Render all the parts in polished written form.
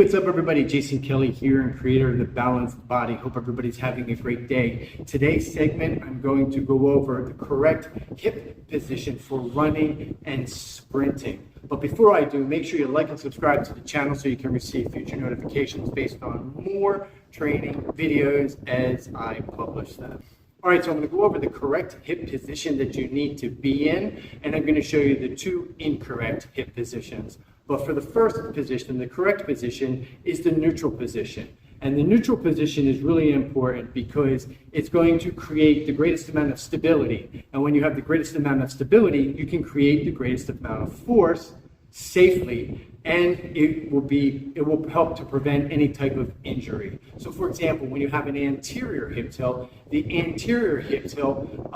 what's up everybody? Jason Kelly here and creator of The Balanced Body. Hope everybody's having a great day. Today's segment, I'm going to go over the correct hip position for running and sprinting. But before I do, make sure you like and subscribe to the channel so you can receive future notifications based on more training videos as I publish them. All right, so I'm going to go over the correct hip position that you need to be in, and I'm going to show you the two incorrect hip positions. But for the first position, the correct position is the neutral position. And the neutral position is really important because it's going to create the greatest amount of stability. And when you have the greatest amount of stability, you can create the greatest amount of force safely, and it will help to prevent any type of injury. So for example, when you have an anterior hip tilt, the anterior hip tilt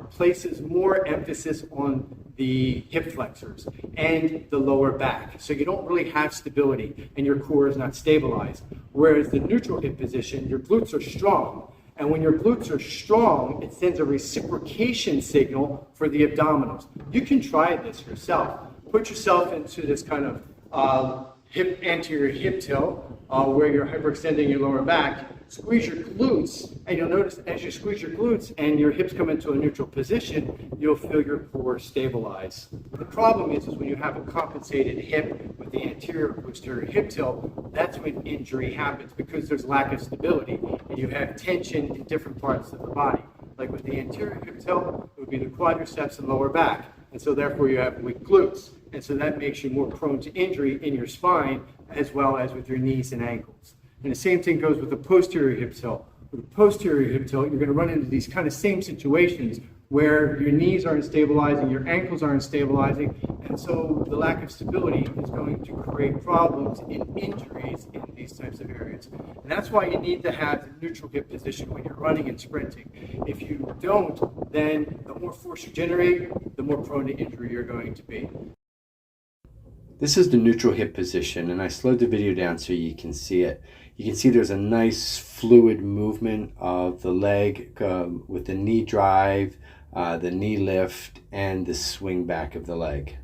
places more emphasis on the hip flexors and the lower back. So you don't really have stability and your core is not stabilized. Whereas the neutral hip position, your glutes are strong. And when your glutes are strong, it sends a reciprocation signal for the abdominals. You can try this yourself. Put yourself into this kind of anterior hip tilt where you're hyperextending your lower back. Squeeze your glutes, and you'll notice as you squeeze your glutes and your hips come into a neutral position, you'll feel your core stabilize. The problem is when you have a compensated hip with the anterior posterior hip tilt, that's when injury happens because there's lack of stability and you have tension in different parts of the body. Like with the anterior hip tilt, it would be the quadriceps and lower back. And so therefore you have weak glutes. And so that makes you more prone to injury in your spine as well as with your knees and ankles. And the same thing goes with the posterior hip tilt. With the posterior hip tilt, you're going to run into these kind of same situations where your knees aren't stabilizing, your ankles aren't stabilizing, and so the lack of stability is going to create problems in injuries in these types of areas. And that's why you need to have the neutral hip position when you're running and sprinting. If you don't, then the more force you generate, the more prone to injury you're going to be. This is the neutral hip position, and I slowed the video down so you can see it. You can see there's a nice fluid movement of the leg with the knee drive, the knee lift, and the swing back of the leg.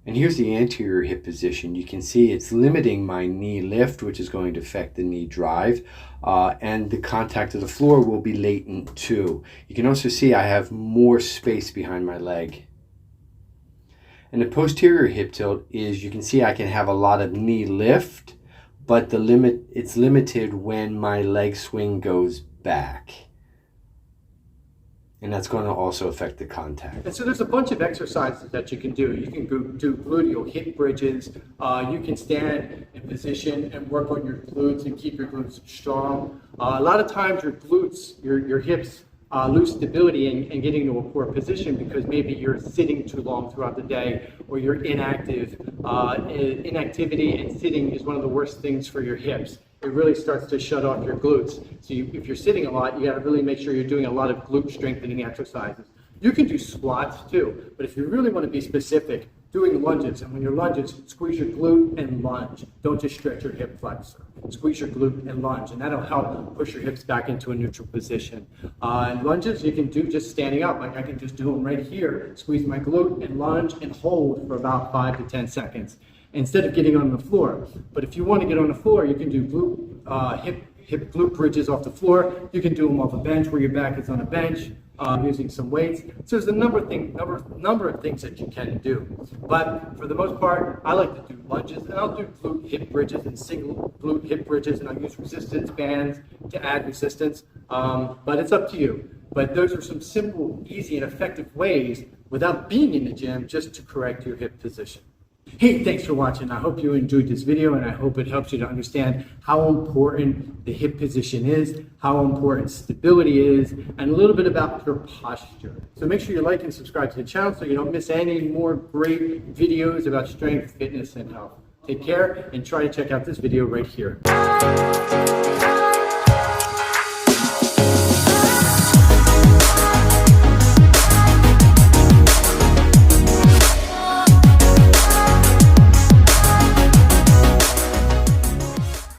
And here's the anterior hip position. You can see it's limiting my knee lift, which is going to affect the knee drive, and the contact of the floor will be latent too. You can also see I have more space behind my leg. And the posterior hip tilt is, you can see I can have a lot of knee lift, but it's limited when my leg swing goes back. And that's going to also affect the contact. And so there's a bunch of exercises that you can do. You can do gluteal hip bridges. You can stand in position and work on your glutes and keep your glutes strong. A lot of times your glutes, your hips, lose stability and getting to a poor position because maybe you're sitting too long throughout the day or you're inactive. Inactivity and sitting is one of the worst things for your hips. It really starts to shut off your glutes. So if you're sitting a lot, you got to really make sure you're doing a lot of glute strengthening exercises. You can do squats too, but if you really want to be specific, doing lunges, and when you're lunges, squeeze your glute and lunge. Don't just stretch your hip flexor. Squeeze your glute and lunge, and that'll help push your hips back into a neutral position. Lunges you can do just standing up, like I can just do them right here. Squeeze my glute and lunge and hold for about 5 to 10 seconds instead of getting on the floor. But if you want to get on the floor, you can do hip glute bridges off the floor. You can do them off a bench where your back is on a bench. Using some weights. So there's a number of things that you can do. But for the most part, I like to do lunges, and I'll do glute hip bridges and single glute hip bridges, and I'll use resistance bands to add resistance. But it's up to you. But those are some simple, easy, and effective ways without being in the gym just to correct your hip position. Hey, thanks for watching. I hope you enjoyed this video, and I hope it helps you to understand how important the hip position is, how important stability is, and a little bit about your posture. So make sure you like and subscribe to the channel so you don't miss any more great videos about strength, fitness, and health. Take care, and try to check out this video right here.